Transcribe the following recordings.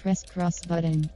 Press cross button.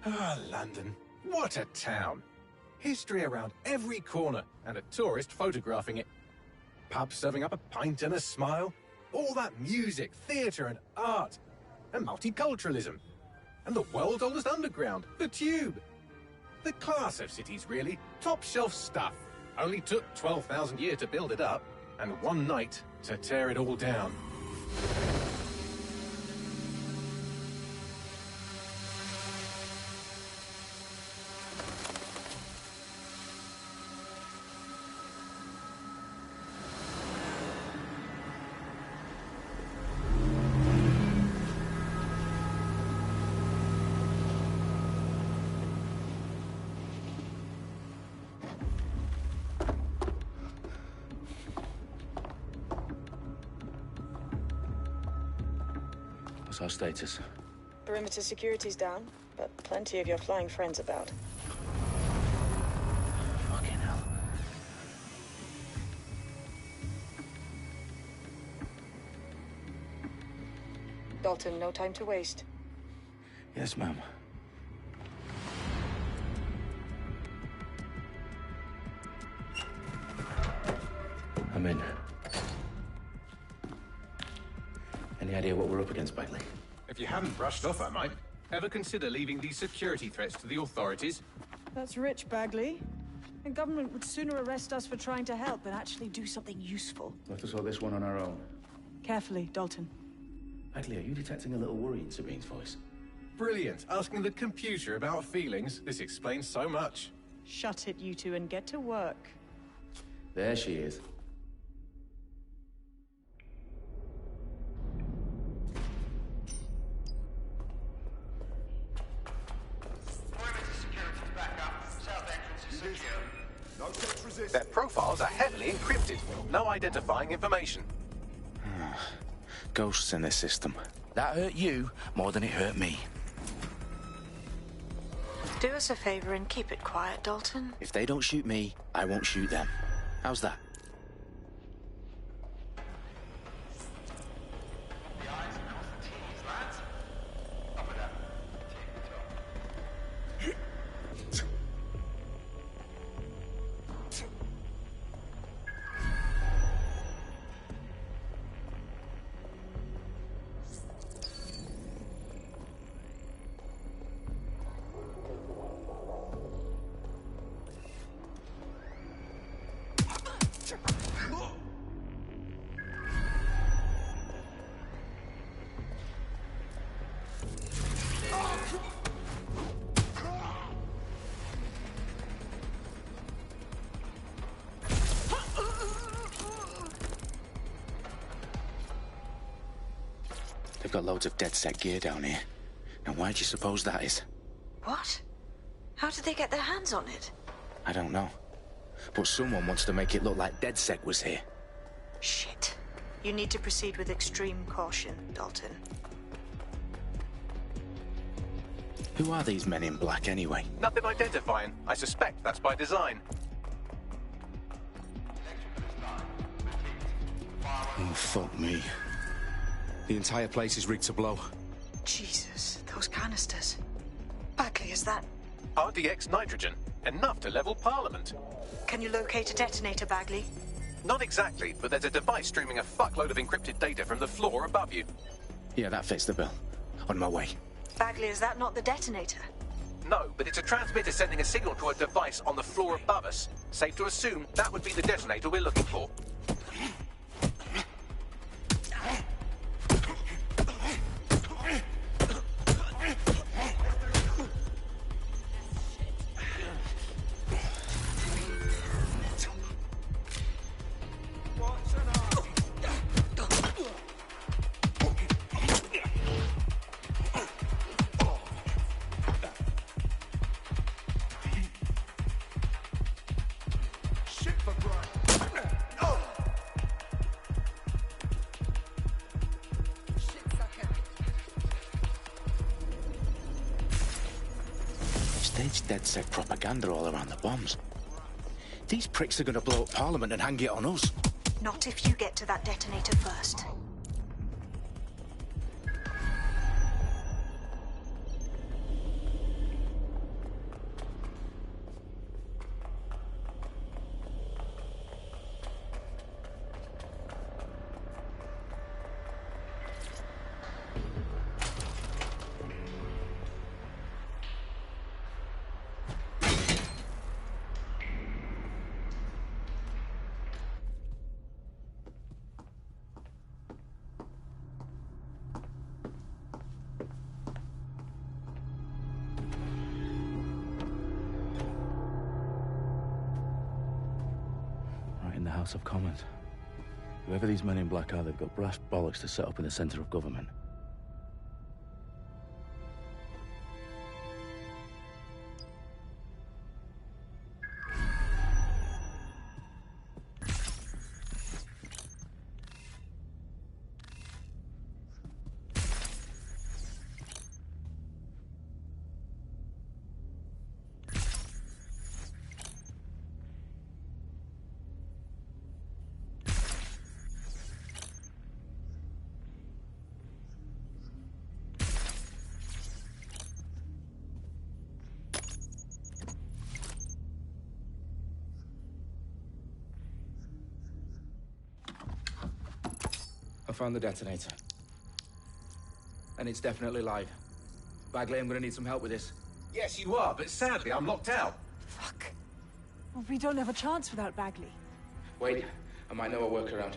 Ah, London. What a town. History around every corner, and a tourist photographing it. Pubs serving up a pint and a smile. All that music, theatre and art. And multiculturalism. And the world's oldest underground, the Tube. The class of cities, really. Top shelf stuff. Only took 12,000 years to build it up, and one night to tear it all down. What's our status? Perimeter security's down, but plenty of your flying friends about. Fucking hell. Dalton, no time to waste. Yes, ma'am. I'm in. Any idea what we're up against, Bagley? If you haven't brushed off, I might. Ever consider leaving these security threats to the authorities? That's rich, Bagley. The government would sooner arrest us for trying to help than actually do something useful. We'll have to sort this one on our own. Carefully, Dalton. Bagley, are you detecting a little worry in Sabine's voice? Brilliant. Asking the computer about feelings. This explains so much. Shut it, you two, and get to work. There she is. Their profiles are heavily encrypted. No identifying information. Ghosts in this system. That hurt you more than it hurt me. Do us a favor and keep it quiet, Dalton. If they don't shoot me, I won't shoot them. How's that? got loads of dead-set gear down here. Now, why do you suppose that is? What? How did they get their hands on it? I don't know. But someone wants to make it look like DedSec was here. Shit. You need to proceed with extreme caution, Dalton. Who are these men in black, anyway? Nothing identifying. I suspect that's by design. Oh, fuck me. The entire place is rigged to blow. Jesus, those canisters. Bagley, is that... RDX nitrogen. Enough to level Parliament. Can you locate a detonator, Bagley? Not exactly, but there's a device streaming a fuckload of encrypted data from the floor above you. Yeah, that fits the bill. On my way. Bagley, is that not the detonator? No, but it's a transmitter sending a signal to a device on the floor above us. Safe to assume that would be the detonator we're looking for. Staged DedSec propaganda all around the bombs. These pricks are gonna blow up Parliament and hang it on us. Not if you get to that detonator first. In the House of Commons. Whoever these men in black are, they've got brass bollocks to set up in the centre of government. I found the detonator. And it's definitely live. Bagley, I'm gonna need some help with this. Yes, you are, but sadly I'm locked out. Fuck. Well, we don't have a chance without Bagley. Wait, I might know a workaround.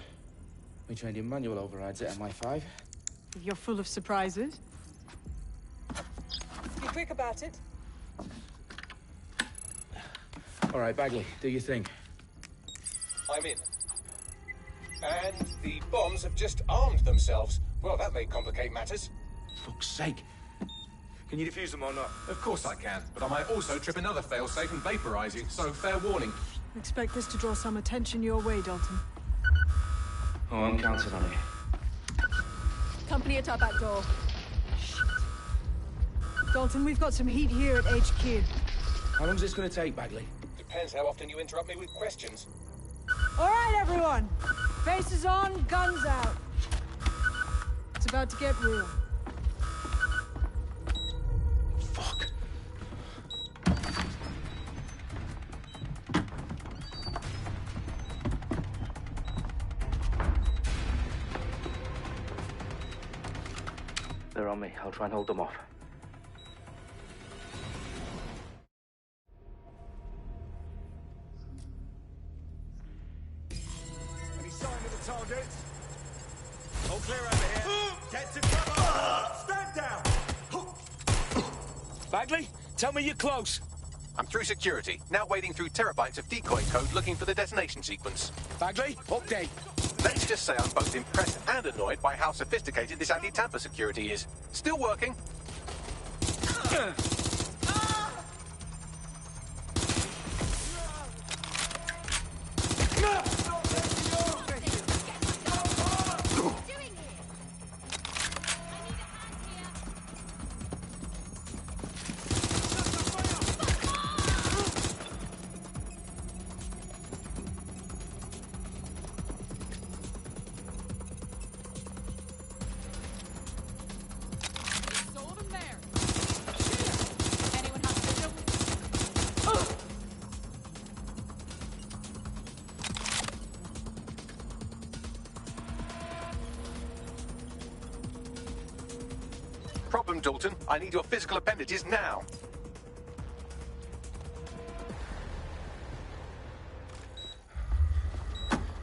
We trained in manual overrides at MI5. You're full of surprises. Be quick about it. All right, Bagley, do your thing. I'm in. And the bombs have just armed themselves. Well, that may complicate matters. Fuck's sake. Can you defuse them or not? Of course I can, but I might also trip another failsafe and vaporize you, so fair warning. Expect this to draw some attention your way, Dalton. Oh, I'm counting on it. Company at our back door. Dalton, we've got some heat here at HQ. How long's this gonna take, Bagley? Depends how often you interrupt me with questions. All right, everyone. Faces on, guns out. It's about to get real. Fuck. They're on me. I'll try and hold them off. Any sign of the targets? All clear over here. Get to cover! Stand down! Bagley, tell me you're close. I'm through security, now wading through terabytes of decoy code looking for the detonation sequence. Bagley, update. Let's just say I'm both impressed and annoyed by how sophisticated this anti-tamper security is. Still working. Problem, Dalton. I need your physical appendages now.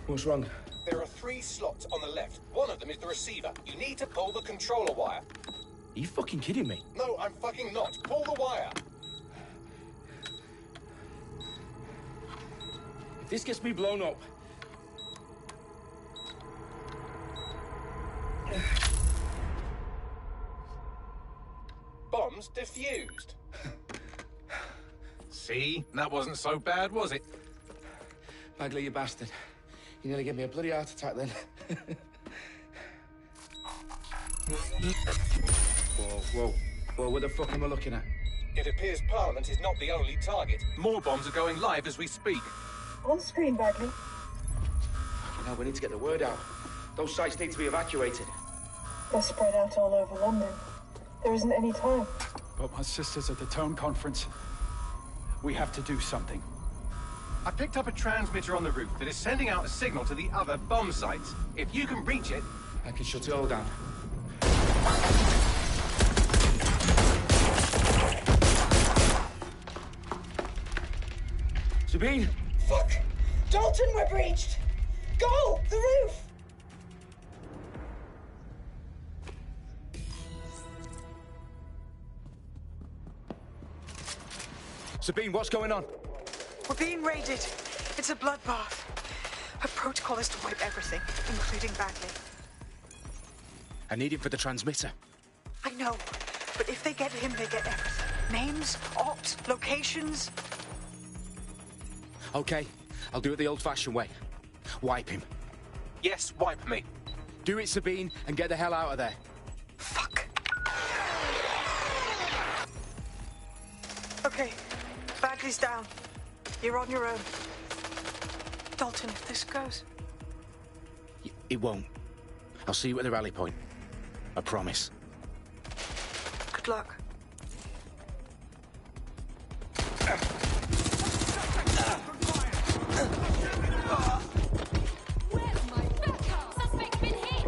What's wrong? There are 3 slots on the left. One of them is the receiver. You need to pull the controller wire. Are you fucking kidding me? No, I'm fucking not. Pull the wire. If this gets me blown up... Bombs defused. See? That wasn't so bad, was it? Bagley, you bastard. You nearly gave me a bloody heart attack then. Whoa, what the fuck am I looking at? It appears Parliament is not the only target. More bombs are going live as we speak. On screen, Bagley. Now we need to get the word out. Those sites need to be evacuated. They're spread out all over London. There isn't any time. But my sister's at the town conference. We have to do something. I picked up a transmitter on the roof that is sending out a signal to the other bomb sites. If you can reach it... I can shut it all down. Sabine! Fuck! Dalton, we're breached! Go! The roof! Sabine, what's going on? We're being raided. It's a bloodbath. Her protocol is to wipe everything, including Bagley. I need him for the transmitter. I know, but if they get him, they get everything. Names, ops, locations. Okay, I'll do it the old-fashioned way. Wipe him. Yes, wipe me. Do it, Sabine, and get the hell out of there. Fuck. Okay, Bagley's down. You're on your own. Dalton, if this goes... It won't. I'll see you at the rally point. I promise. Good luck. Where's my backup? Suspect's been hit.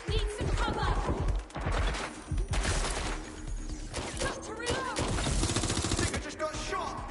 Need some cover. Got to reload. Nigga just got shot.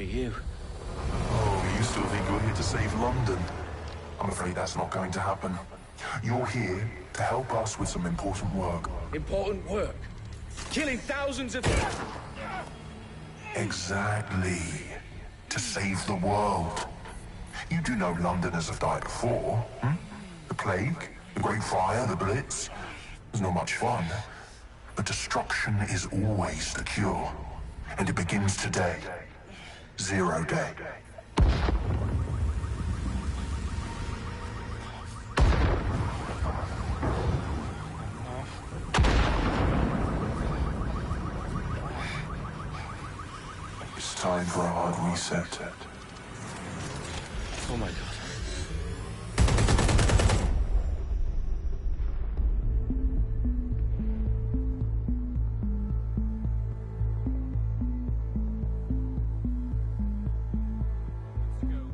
You. Oh, you still think you're here to save London? I'm afraid that's not going to happen. You're here to help us with some important work. Important work. Killing thousands of... Exactly. To save the world. You do know Londoners have died before, hmm? The Plague, the Great Fire, the Blitz. It's not much fun. But destruction is always the cure. And it begins today. 0 day. It's time for a hard reset. Oh my God.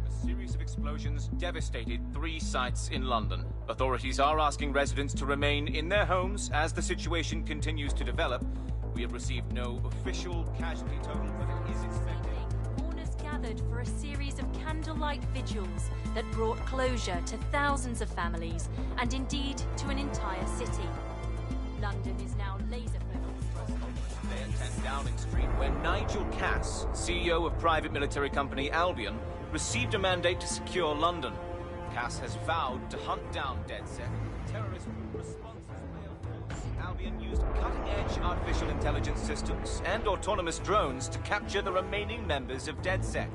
A series of explosions devastated 3 sites in London. Authorities are asking residents to remain in their homes as the situation continues to develop. We have received no official casualty total, but it is expected. Mourners gathered for a series of candlelight vigils that brought closure to thousands of families and indeed to an entire city. London is now laser-focused. They at 10 Downing Street, where Nigel Cass, CEO of private military company Albion, received a mandate to secure London. Cass has vowed to hunt down DedSec. Terrorist responses failed. Albion used cutting-edge artificial intelligence systems and autonomous drones to capture the remaining members of DedSec.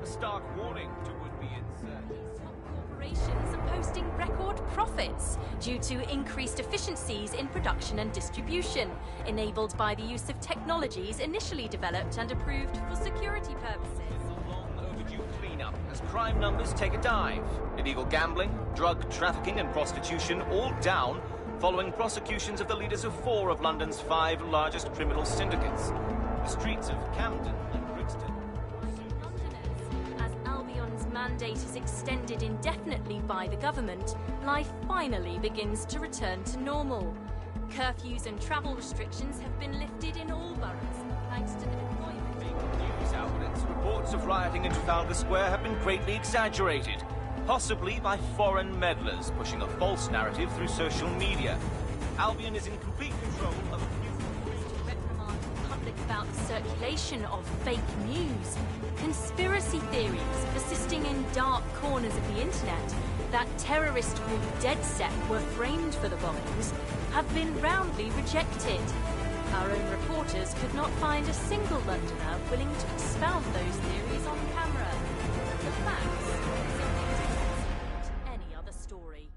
A stark warning to would-be insurgents. Corporations are posting record profits due to increased efficiencies in production and distribution, enabled by the use of technologies initially developed and approved for security purposes. Cleanup as crime numbers take a dive. Illegal gambling, drug trafficking and prostitution all down following prosecutions of the leaders of 4 of London's 5 largest criminal syndicates. The streets of Camden and Brixton. Londoners, as Albion's mandate is extended indefinitely by the government, life finally begins to return to normal. Curfews and travel restrictions have been lifted in all boroughs, thanks to the deployment. News outlets, reports of rioting in Trafalgar Square have been greatly exaggerated, possibly by foreign meddlers pushing a false narrative through social media. Albion is in complete control of To reprimand the public about the circulation of fake news, conspiracy theories persisting in dark corners of the internet that terrorist group DedSec were framed for the bombings have been roundly rejected. Our own reporters could not find a single Londoner willing to expound those theories on camera. The facts simply don't support any other story.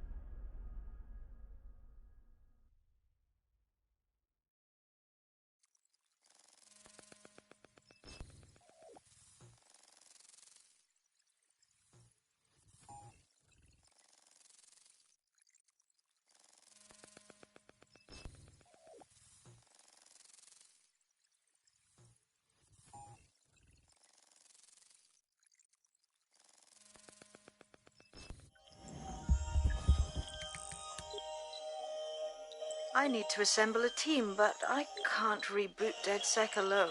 I need to assemble a team, but I can't reboot DedSec alone.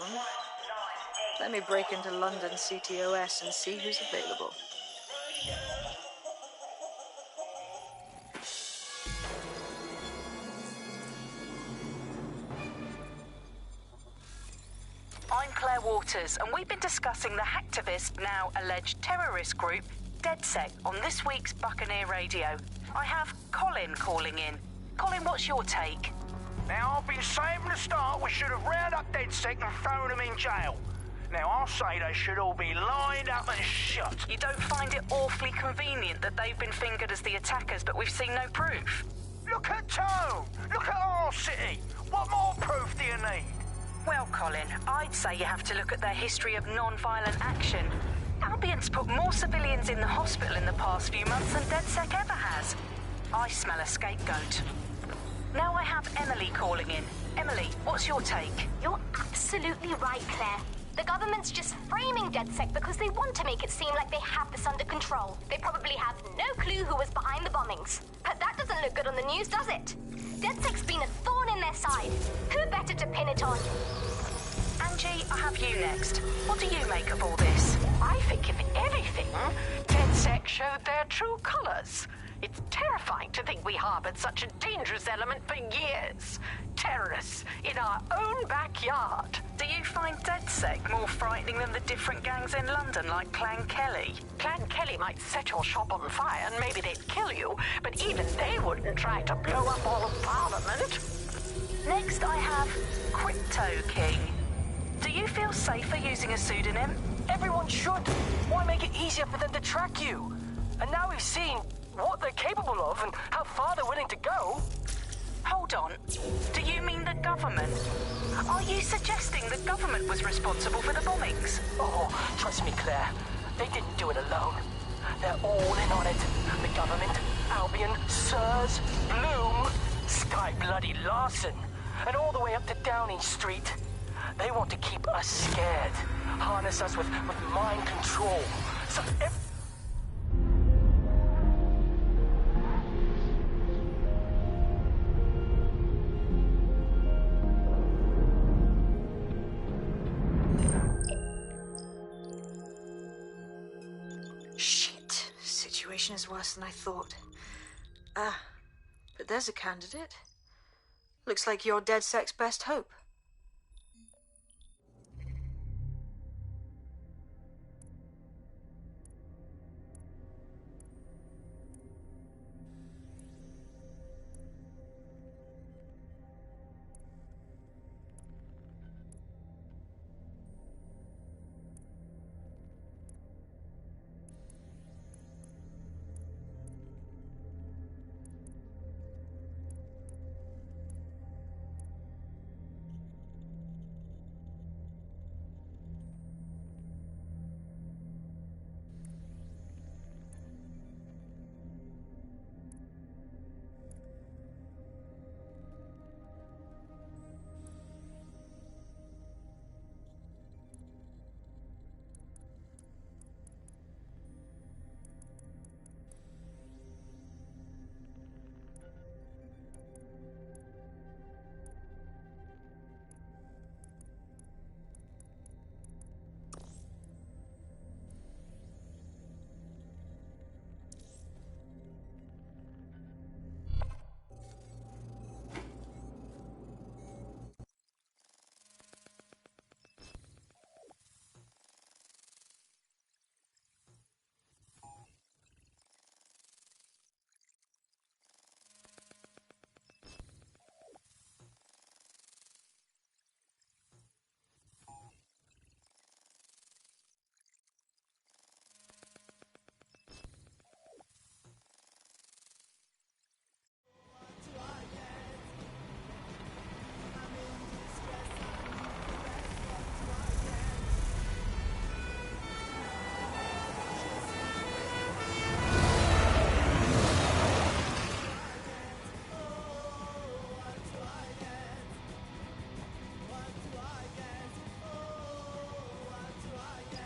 Let me break into London CTOS and see who's available. I'm Claire Waters, and we've been discussing the hacktivist, now alleged terrorist group, DedSec, on this week's Buccaneer Radio. I have Colin calling in. Colin, what's your take? Now, I've been saying from the start we should have rounded up DedSec and thrown them in jail. Now, I'll say they should all be lined up and shot. You don't find it awfully convenient that they've been fingered as the attackers, but we've seen no proof? Look at Tone! Look at our city! What more proof do you need? Well, Colin, I'd say you have to look at their history of non-violent action. Albion's put more civilians in the hospital in the past few months than DedSec ever has. I smell a scapegoat. Now I have Emily calling in. Emily, what's your take? You're absolutely right, Claire. The government's just framing DedSec because they want to make it seem like they have this under control. They probably have no clue who was behind the bombings. But that doesn't look good on the news, does it? DedSec's been a thorn in their side. Who better to pin it on? Angie, I have you next. What do you make of all this? I think, if anything, DedSec showed their true colours. It's terrifying to think we harbored such a dangerous element for years. Terrorists in our own backyard. Do you find DedSec more frightening than the different gangs in London, like Clan Kelly? Clan Kelly might set your shop on fire and maybe they'd kill you, but even they wouldn't try to blow up all of Parliament. Next I have Crypto King. Do you feel safer using a pseudonym? Everyone should. Why make it easier for them to track you? And now we've seen what they're capable of and how far they're willing to go. Hold on. Do you mean the government? Are you suggesting the government was responsible for the bombings? Oh, trust me, Claire. They didn't do it alone. They're all in on it. The government, Albion, Sirs, Bloom, Sky Bloody Larson, and all the way up to Downing Street. They want to keep us scared. Harness us with mind control. So Shit. Situation is worse than I thought. But there's a candidate. Looks like you're DedSec's best hope.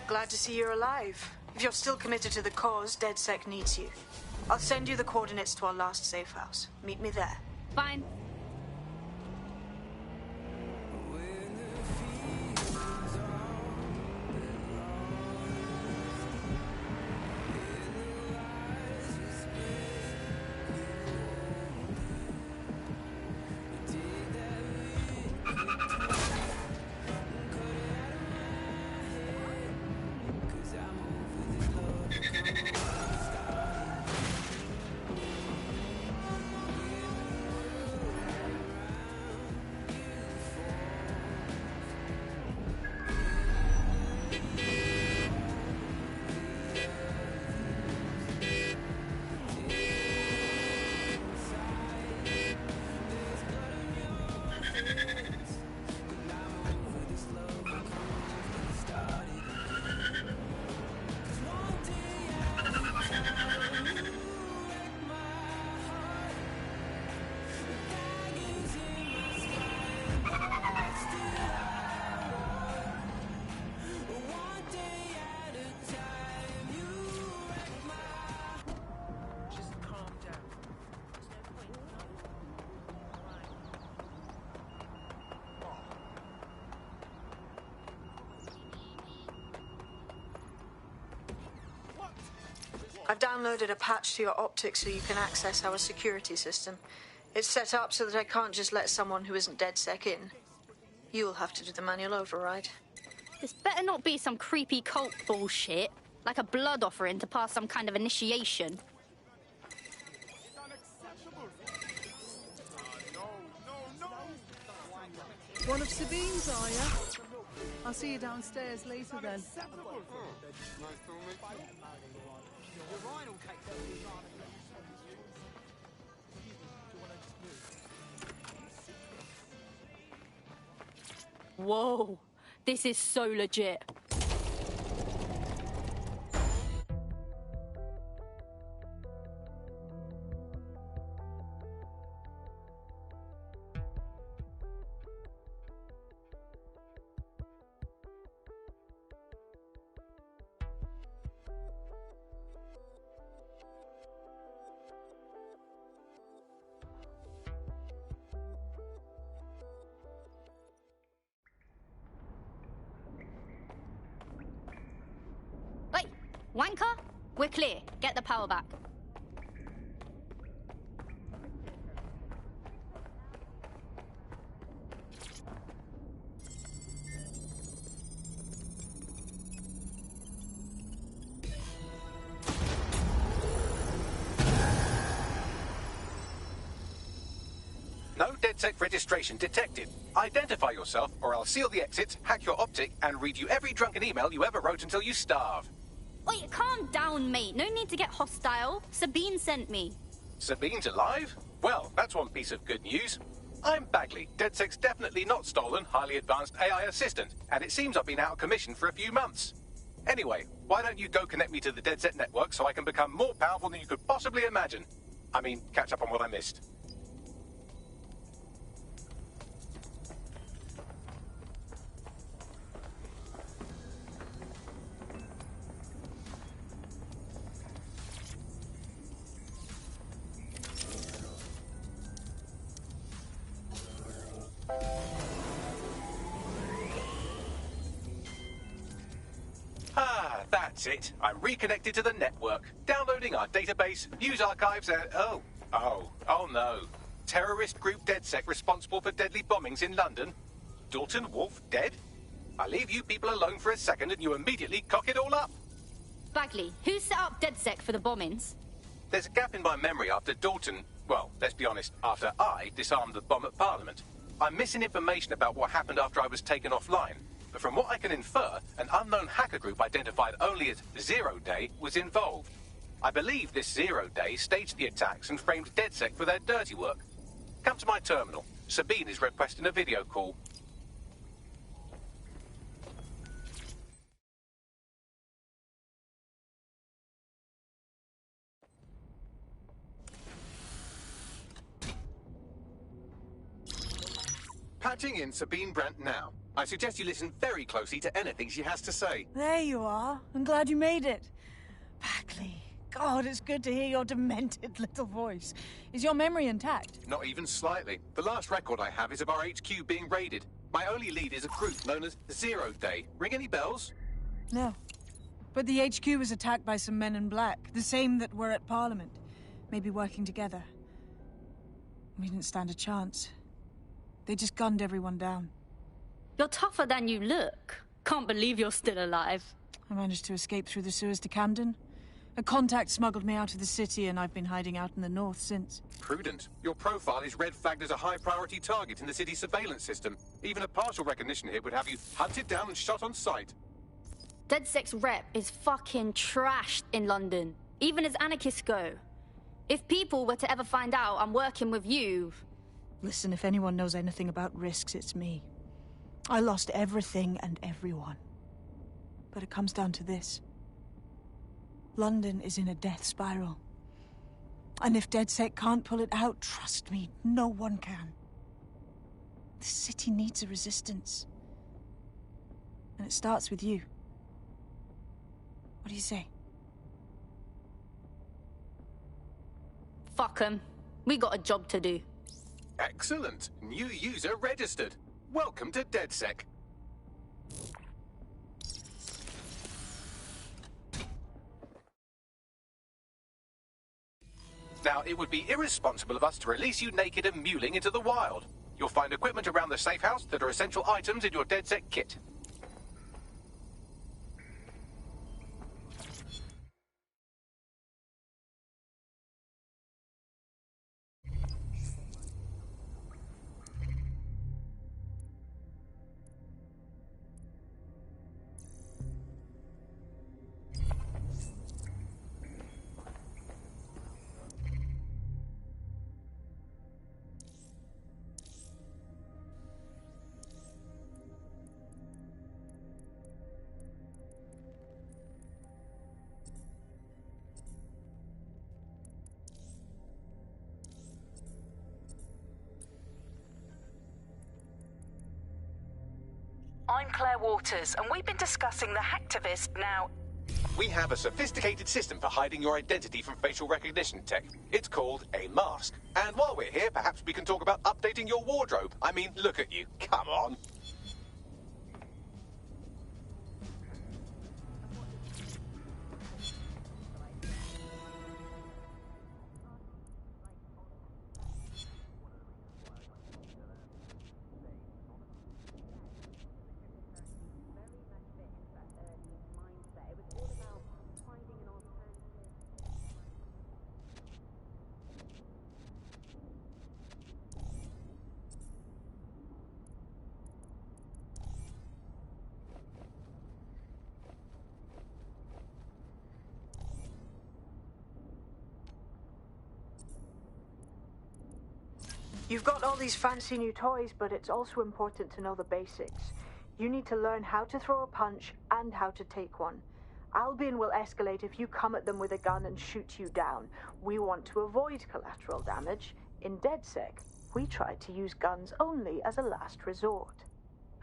Glad to see you're alive. If you're still committed to the cause, DedSec needs you. I'll send you the coordinates to our last safe house. Meet me there. Fine. I've downloaded a patch to your optics so you can access our security system. It's set up so that I can't just let someone who isn't DedSec in. You'll have to do the manual override. This better not be some creepy cult bullshit, like a blood offering to pass some kind of initiation. One of Sabine's, are you? I'll see you downstairs later then. Whoa, this is so legit. Wanker, we're clear. Get the power back. No DedSec registration detected. Identify yourself, or I'll seal the exits, hack your optic, and read you every drunken email you ever wrote until you starve. Wait, calm down, mate. No need to get hostile. Sabine sent me. Sabine's alive? Well, that's one piece of good news. I'm Bagley, DedSec's definitely not stolen, highly advanced AI assistant, and it seems I've been out of commission for a few months. Anyway, why don't you go connect me to the DedSec network so I can become more powerful than you could possibly imagine? I mean, catch up on what I missed. Ah, that's it. I'm reconnected to the network, downloading our database, news archives, and... Oh no. Terrorist group DedSec responsible for deadly bombings in London? Dalton Wolf dead? I leave you people alone for a second and you immediately cock it all up. Bagley, who set up DedSec for the bombings? There's a gap in my memory after Dalton... Well, let's be honest, after I disarmed the bomb at Parliament. I'm missing information about what happened after I was taken offline. But from what I can infer, an unknown hacker group identified only as Zero Day was involved. I believe this Zero Day staged the attacks and framed DedSec for their dirty work. Come to my terminal. Sabine is requesting a video call. Patching in Sabine Brandt now. I suggest you listen very closely to anything she has to say. There you are. I'm glad you made it. Bagley, God, it's good to hear your demented little voice. Is your memory intact? Not even slightly. The last record I have is of our HQ being raided. My only lead is a group known as Zero Day. Ring any bells? No. But the HQ was attacked by some men in black, the same that were at Parliament. Maybe working together. We didn't stand a chance. They just gunned everyone down. You're tougher than you look. Can't believe you're still alive. I managed to escape through the sewers to Camden. A contact smuggled me out of the city, and I've been hiding out in the north since. Prudent. Your profile is red flagged as a high-priority target in the city's surveillance system. Even a partial recognition hit would have you hunted down and shot on sight. DedSec's rep is fucking trashed in London, even as anarchists go. If people were to ever find out I'm working with you... Listen, if anyone knows anything about risks, it's me. I lost everything and everyone. But it comes down to this. London is in a death spiral. And if DedSec can't pull it out, trust me, no one can. The city needs a resistance. And it starts with you. What do you say? Fuck 'em. We got a job to do. Excellent. New user registered. Welcome to DedSec. out it would be irresponsible of us to release you naked and mewling into the wild. You'll find equipment around the safe house that are essential items in your DedSec kit. I'm Claire Waters, and we've been discussing the hacktivist now. We have a sophisticated system for hiding your identity from facial recognition tech. It's called a mask. And while we're here, perhaps we can talk about updating your wardrobe. I mean, look at you. Come on. You've got all these fancy new toys, but it's also important to know the basics. You need to learn how to throw a punch and how to take one. Albion will escalate if you come at them with a gun and shoot you down. We want to avoid collateral damage. In DedSec, we try to use guns only as a last resort.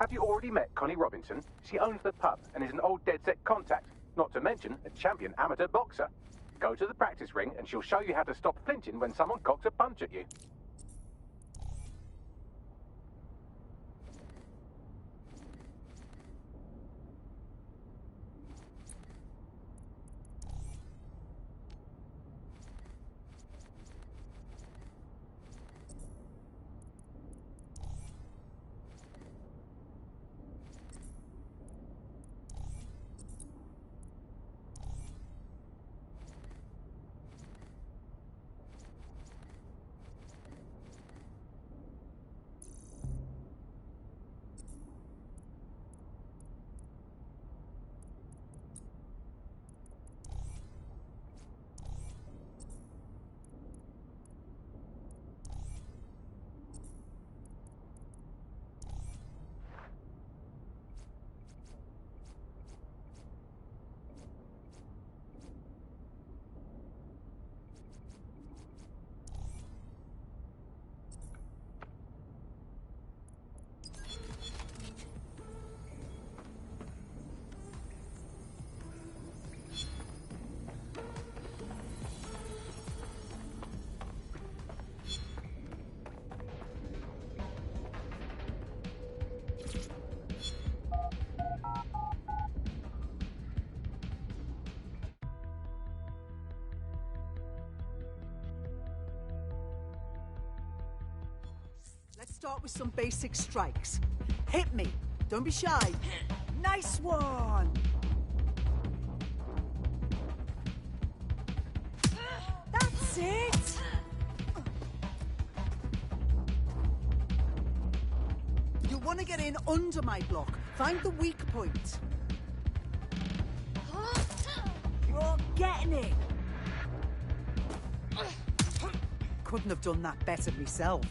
Have you already met Connie Robinson? She owns the pub and is an old DedSec contact, not to mention a champion amateur boxer. Go to the practice ring and she'll show you how to stop flinching when someone cocks a punch at you. Let's start with some basic strikes. Hit me. Don't be shy. Nice one. That's it. You'll want to get in under my block. Find the weak point. You're getting it. Couldn't have done that better myself.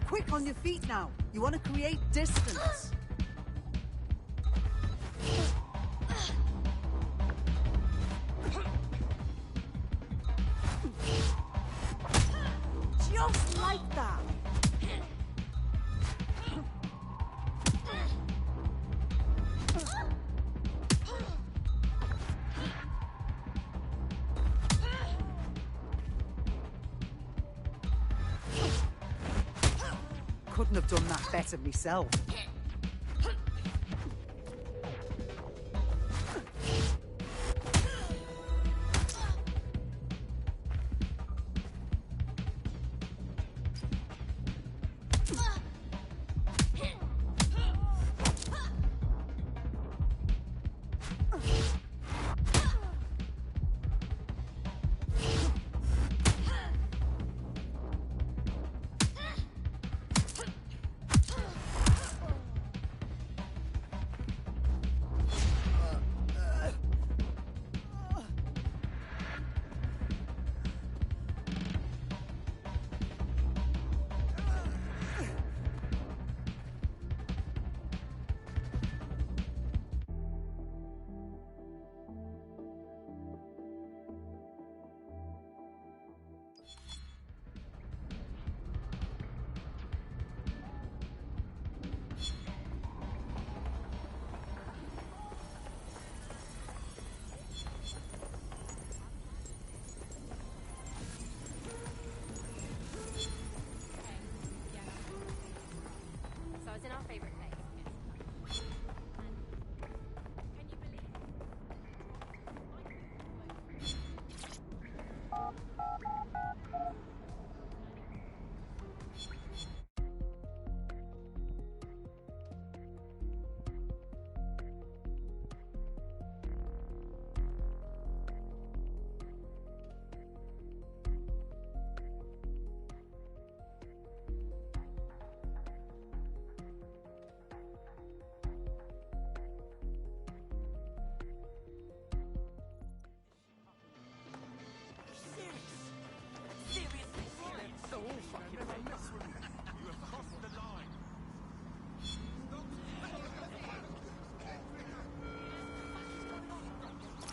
Quick on your feet now. You want to create distance. Just like that. Couldn't have done that better myself.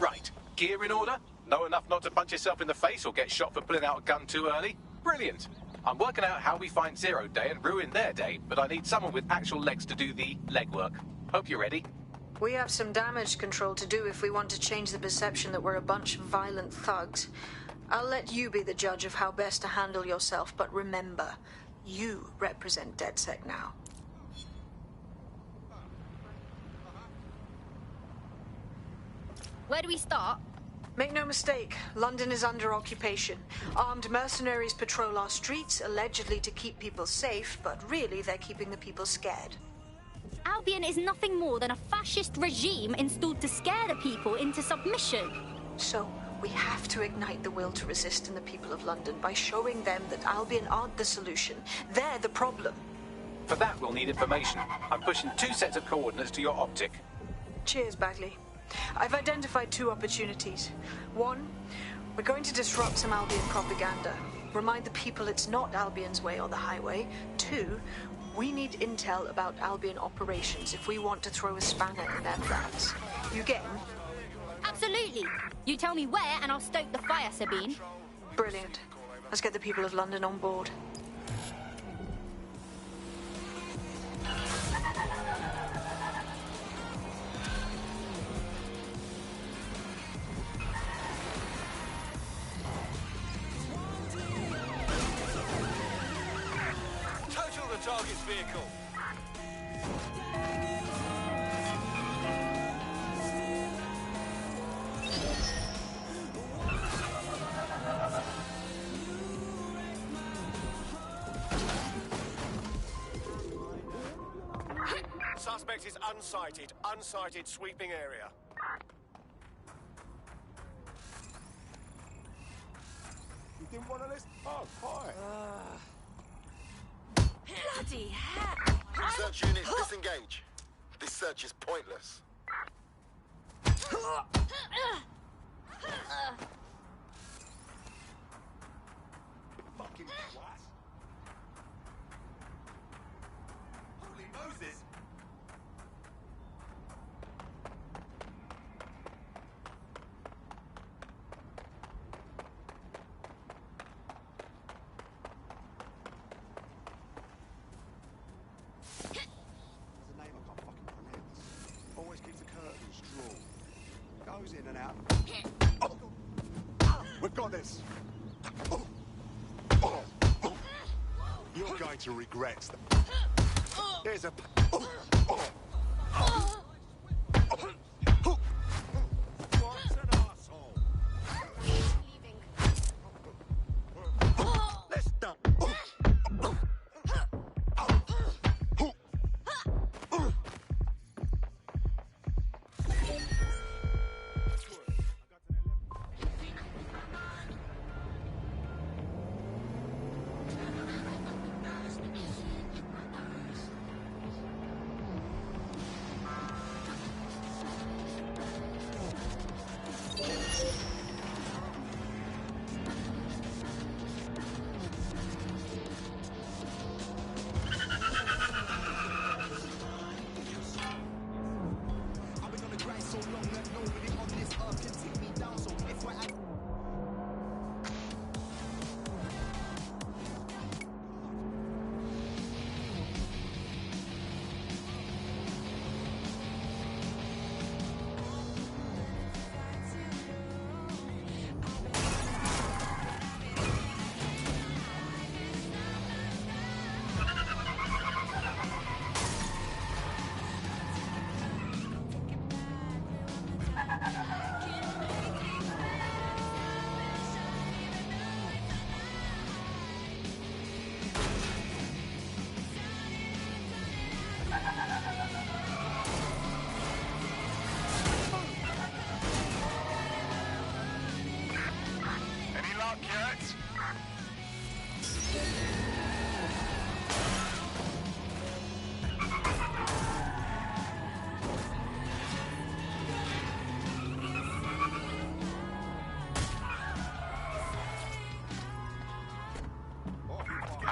Right. Gear in order? Know enough not to punch yourself in the face or get shot for pulling out a gun too early? Brilliant. I'm working out how we find Zero Day and ruin their day, but I need someone with actual legs to do the legwork. Hope you're ready. We have some damage control to do if we want to change the perception that we're a bunch of violent thugs. I'll let you be the judge of how best to handle yourself, but remember, you represent DedSec now. Where do we start? Make no mistake, London is under occupation. Armed mercenaries patrol our streets, allegedly to keep people safe, but really they're keeping the people scared. Albion is nothing more than a fascist regime installed to scare the people into submission. So, we have to ignite the will to resist in the people of London by showing them that Albion aren't the solution. They're the problem. For that, we'll need information. I'm pushing 2 sets of coordinates to your optic. Cheers, Bagley. I've identified 2 opportunities. 1, we're going to disrupt some Albion propaganda. Remind the people it's not Albion's way or the highway. 2, we need intel about Albion operations if we want to throw a spanner in their plans. You game? Absolutely. You tell me where and I'll stoke the fire, Sabine. Brilliant. Let's get the people of London on board. Total the target's vehicle. Suspect is unsighted. Unsighted sweeping area. You didn't want to listen? Oh, hi. Bloody hell! Search units disengage. This search is pointless. Fucking twat. Holy Moses! Always keeps the curtains drawn. Goes in and out. We've got this. You're going to regret that. Here's a... What's an arsehole? Let's dump.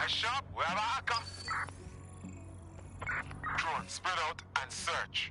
Sharp, wherever I come. Drone, spread out and search.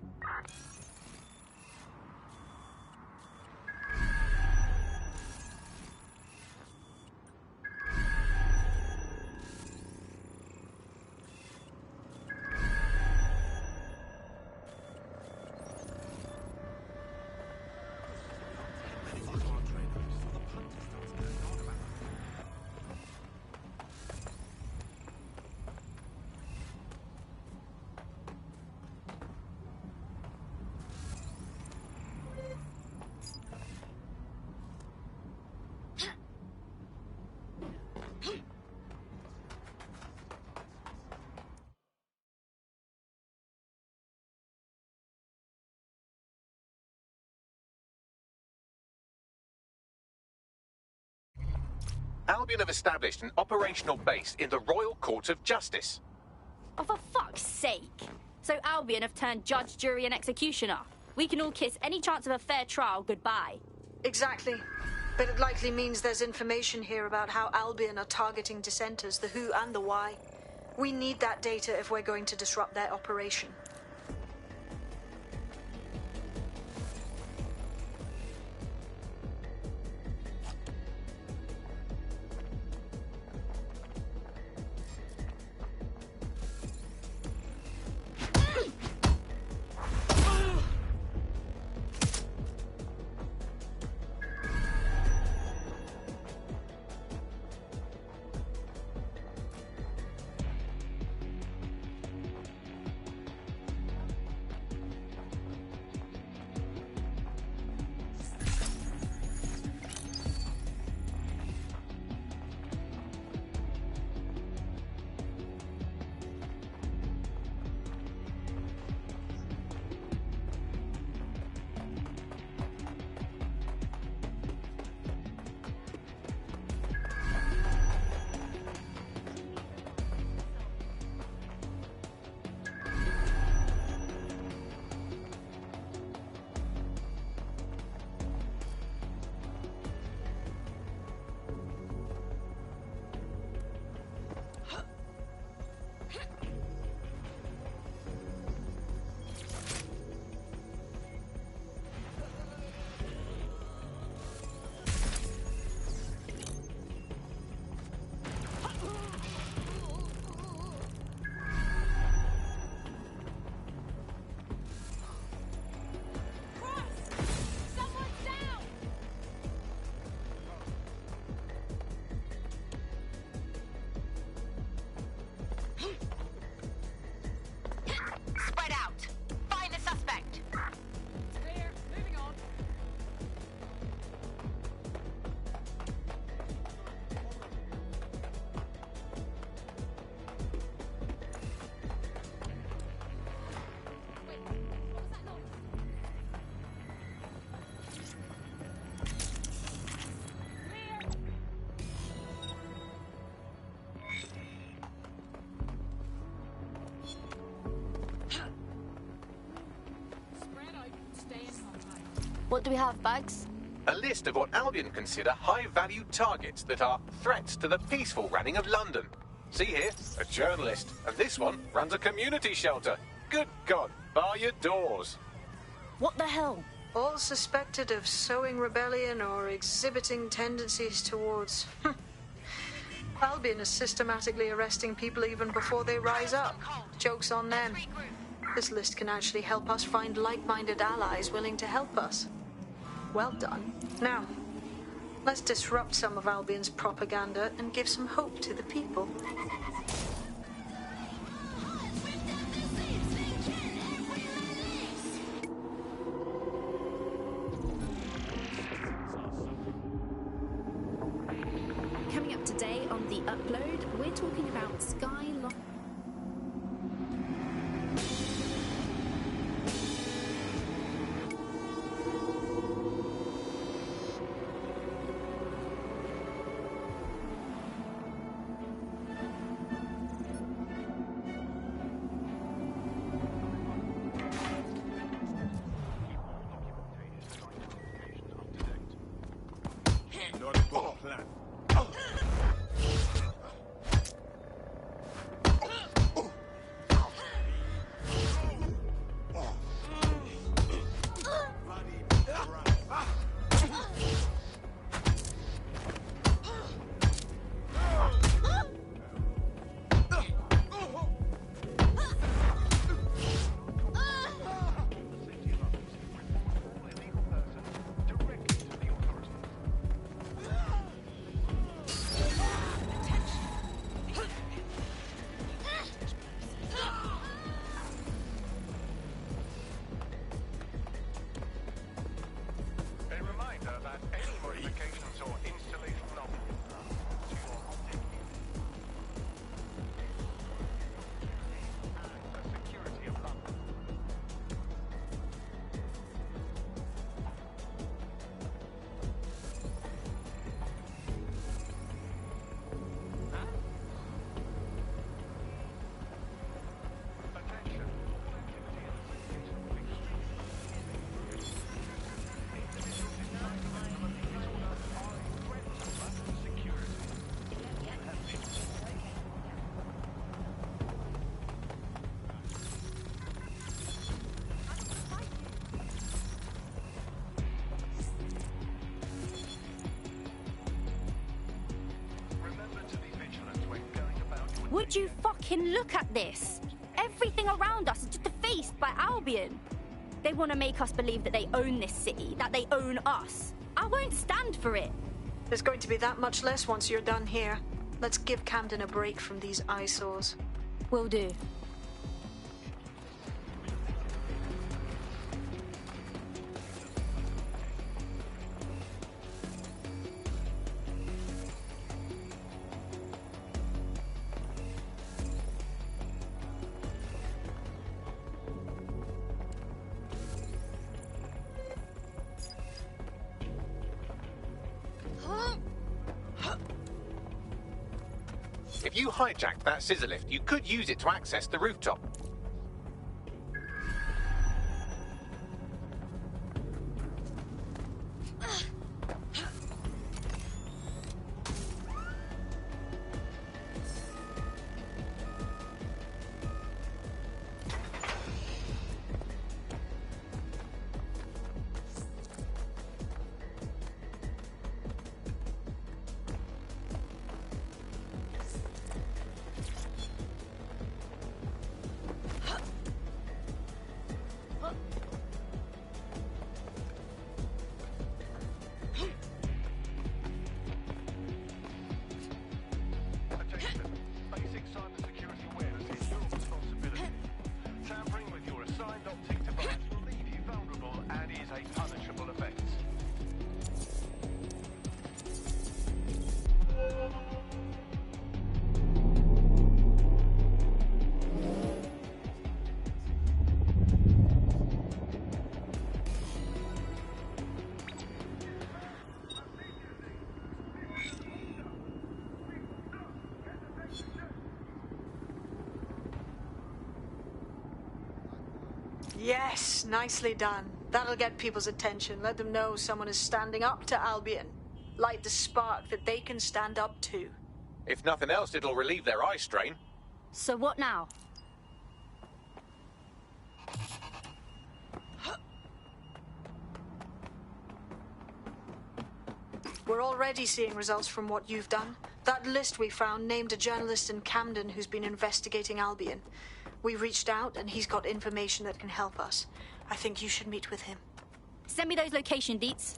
Albion have established an operational base in the Royal Court of Justice. Oh, for fuck's sake. So Albion have turned judge, jury and executioner. We can all kiss any chance of a fair trial goodbye. Exactly. But it likely means there's information here about how Albion are targeting dissenters, the who and the why. We need that data if we're going to disrupt their operation. What do we have, Bags? A list of what Albion consider high-value targets that are threats to the peaceful running of London. See here, a journalist, and this one runs a community shelter. Good God, bar your doors. What the hell? All suspected of sowing rebellion or exhibiting tendencies towards... Albion is systematically arresting people even before they rise up. Joke's on them. This list can actually help us find like-minded allies willing to help us. Well done. Now, let's disrupt some of Albion's propaganda and give some hope to the people. Coming up today on The Upload, we're talking about Skylock. Would you fucking look at this? Everything around us is just defaced by Albion. They want to make us believe that they own this city, that they own us. I won't stand for it. There's going to be that much less once you're done here. Let's give Camden a break from these eyesores. Will do. If you hijacked that scissor lift, you could use it to access the rooftop. Yes, nicely done. That'll get people's attention. Let them know someone is standing up to Albion. Light the spark that they can stand up to. If nothing else, it'll relieve their eye strain. So what now? We're already seeing results from what you've done. That list we found named a journalist in Camden who's been investigating Albion. We reached out, and he's got information that can help us. I think you should meet with him. Send me those location deets.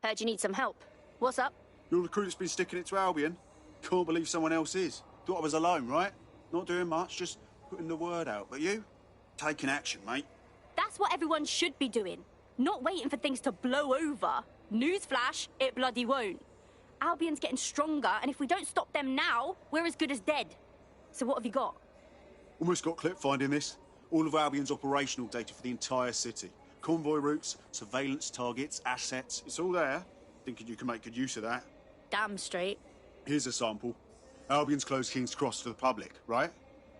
Heard you need some help. What's up? You're the crew that's been sticking it to Albion? Can't believe someone else is. Thought I was alone, right? Not doing much, just putting the word out. But you? Taking action, mate. That's what everyone should be doing. Not waiting for things to blow over. Newsflash, it bloody won't. Albion's getting stronger, and if we don't stop them now, we're as good as dead. So what have you got? Almost got clip finding this. All of Albion's operational data for the entire city. Convoy routes, surveillance targets, assets. It's all there. Thinking you can make good use of that. Damn straight. Here's a sample. Albion's closed King's Cross to the public, right?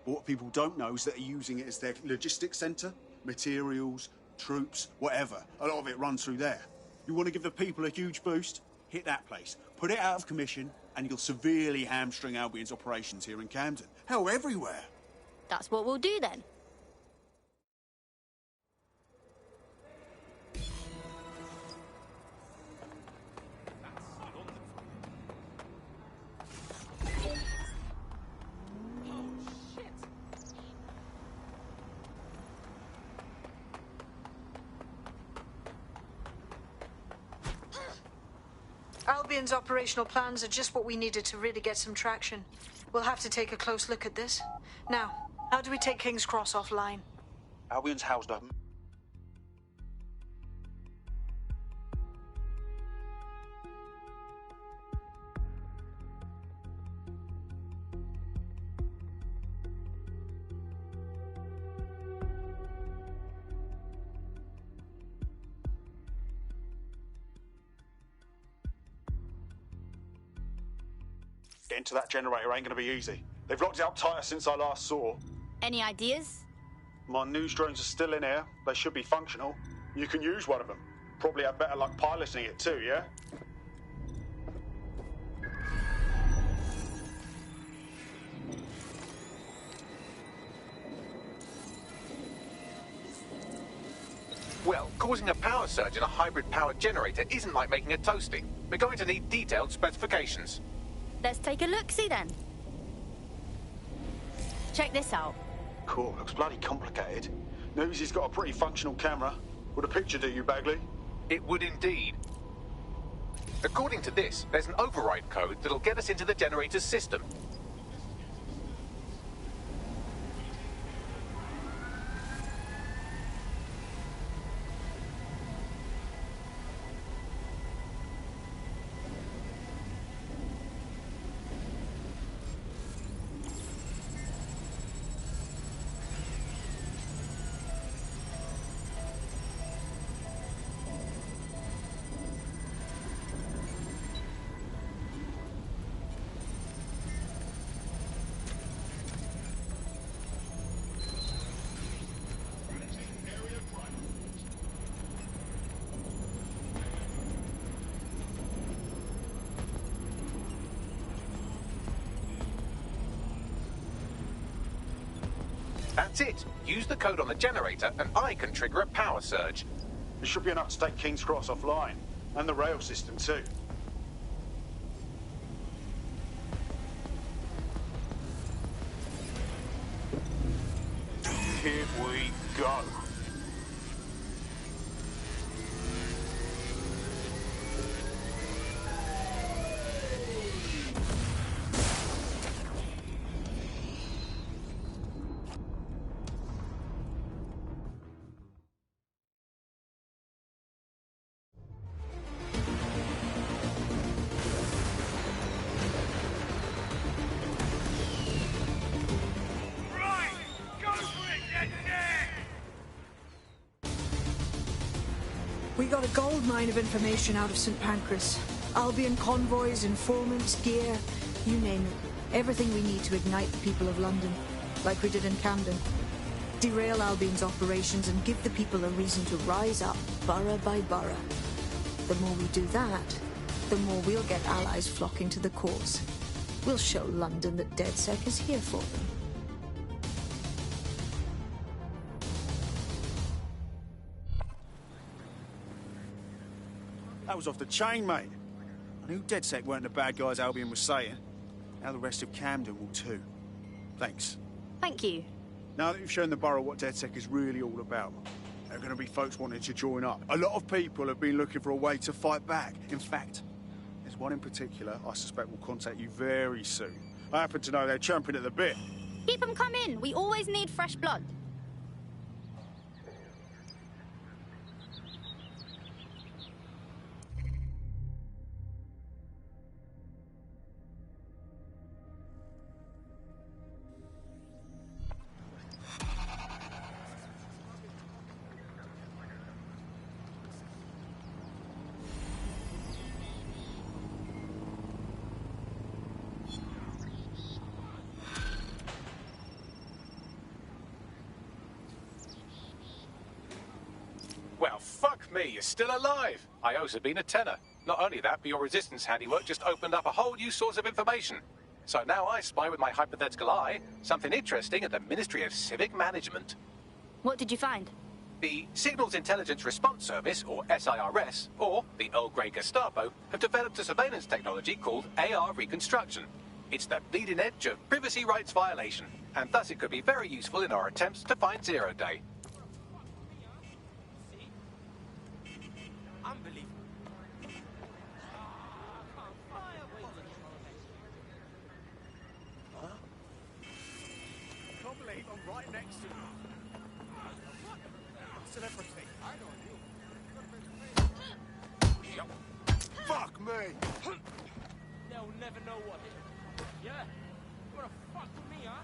But what people don't know is that they're using it as their logistics centre. Materials, troops, whatever. A lot of it runs through there. You want to give the people a huge boost? Hit that place. Put it out of commission, and you'll severely hamstring Albion's operations here in Camden. Hell, everywhere. That's what we'll do then. Albion's operational plans are just what we needed to really get some traction. We'll have to take a close look at this. Now, how do we take King's Cross offline? Albion's housed up. Getting to that generator ain't gonna be easy. They've locked it up tighter since I last saw. Any ideas? My news drones are still in here. They should be functional. You can use one of them. Probably have better luck piloting it too, yeah? Well, causing a power surge in a hybrid-powered generator isn't like making a toasty. We're going to need detailed specifications. Let's take a look-see then. Check this out. Cool, looks bloody complicated. Newsy's got a pretty functional camera. Would a picture do you, Bagley? It would indeed. According to this, there's an override code that'll get us into the generator's system. That's it. Use the code on the generator and I can trigger a power surge. It should be enough to take King's Cross offline. And the rail system too. Here we go. We got a gold mine of information out of St. Pancras. Albion convoys, informants, gear, you name it. Everything we need to ignite the people of London, like we did in Camden. Derail Albion's operations and give the people a reason to rise up, borough by borough. The more we do that, the more we'll get allies flocking to the cause. We'll show London that DedSec is here for them. That was off the chain, mate. I knew DedSec weren't the bad guys Albion was saying. Now the rest of Camden will too. Thanks. Thank you. Now that you've shown the borough what DedSec is really all about, there are going to be folks wanting to join up. A lot of people have been looking for a way to fight back. In fact, there's one in particular I suspect will contact you very soon. I happen to know they're champing at the bit. Keep them coming. We always need fresh blood. Well, fuck me, you're still alive. I owe Sabine a tenner. Not only that, but your resistance handiwork just opened up a whole new source of information. So now I spy with my hypothetical eye something interesting at the Ministry of Civic Management. What did you find? The Signals Intelligence Response Service, or SIRS, or the Earl Grey Gestapo, have developed a surveillance technology called AR Reconstruction. It's the bleeding edge of privacy rights violation, and thus it could be very useful in our attempts to find Zero Day. Right next to you. Celebrity. I know you. Fuck me. They'll never know what. Yeah? You wanna fuck with me, huh?